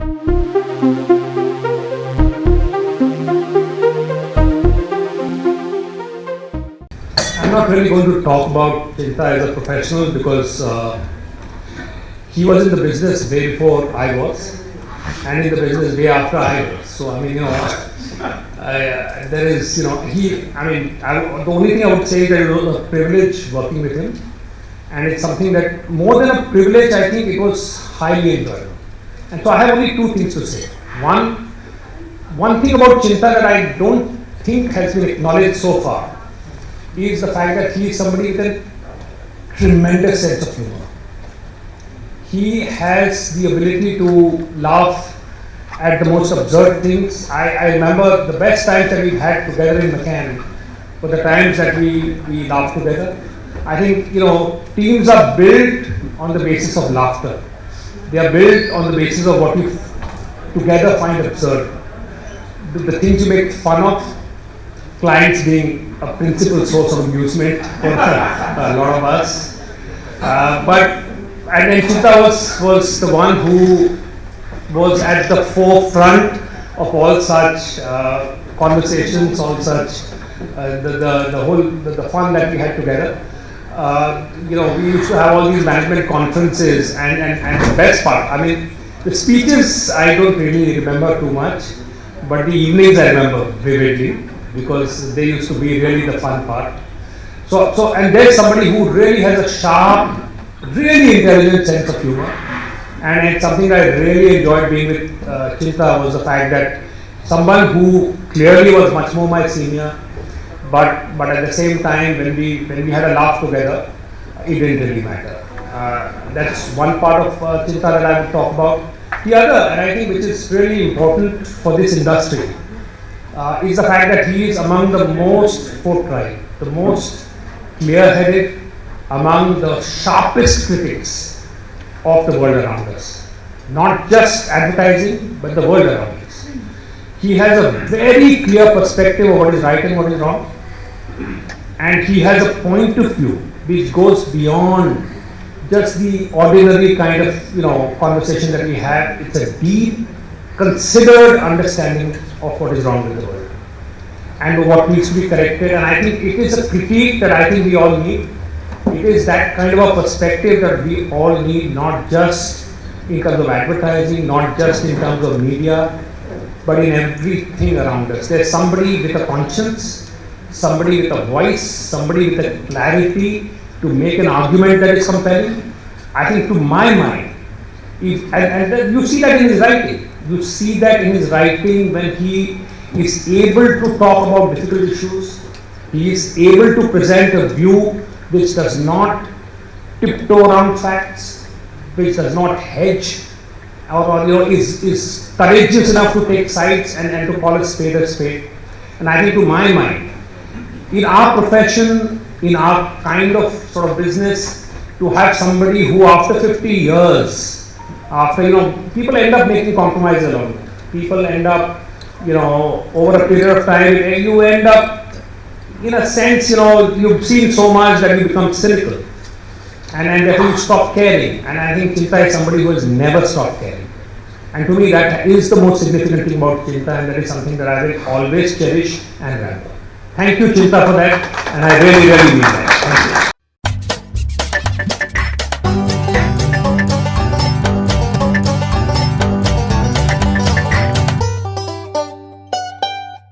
I'm not really going to talk about Chinta as a professional because he was in the business way before I was, and in the business way after I was. So there is, the only thing I would say is that it was a privilege working with him, and it's something that more than a privilege, I think it was highly enjoyable. And so I have only two things to say. One thing about Chinta that I don't think has been acknowledged so far is the fact that he is somebody with a tremendous sense of humor. He has the ability to laugh at the most absurd things. I remember the best times that we've had together in McCann were the times that we laughed together. I think, teams are built on the basis of laughter. They are built on the basis of what you together find absurd. The things you make fun of, clients being a principal source of amusement for a lot of us. And then Chinta was the one who was at the forefront of all such conversations, all such the fun that we had together. We used to have all these management conferences, and the best part, the speeches I don't really remember too much, but the evenings I remember vividly, because they used to be really the fun part. So and there's somebody who really has a sharp, really intelligent sense of humor, and it's something that I really enjoyed being with Chinta was the fact that someone who clearly was much more my senior, but at the same time when we had a laugh together, it didn't really matter. That's one part of Chinta that I will talk about. The other, and I think which is really important for this industry, is the fact that he is among the most forthright, the most clear-headed, among the sharpest critics of the world around us. Not just advertising, but the world around us. He has a very clear perspective of what is right and what is wrong, and he has a point of view which goes beyond just the ordinary kind of conversation that we have. It's a deep, considered understanding of what is wrong with the world and what needs to be corrected. And I think it is a critique that I think we all need. It is that kind of a perspective that we all need, not just in terms of advertising, not just in terms of media, but in everything around us. There's somebody with a conscience, somebody with a voice, somebody with a clarity to make an argument that is compelling. I think, to my mind, and you see that in his writing. You see that in his writing when he is able to talk about difficult issues. He is able to present a view which does not tiptoe around facts, which does not hedge, or is courageous enough to take sides and to call a spade. And I think, to my mind, in our profession, in our kind of sort of business, to have somebody who after 50 years, people end up making compromises along it. People end up, over a period of time, you end up, in a sense, you've seen so much that you become cynical. And therefore you stop caring. And I think Chinta is somebody who has never stopped caring. And to me, that is the most significant thing about Chinta, and that is something that I will always cherish and remember. Thank you, Chinta, for that, and I really, really mean that.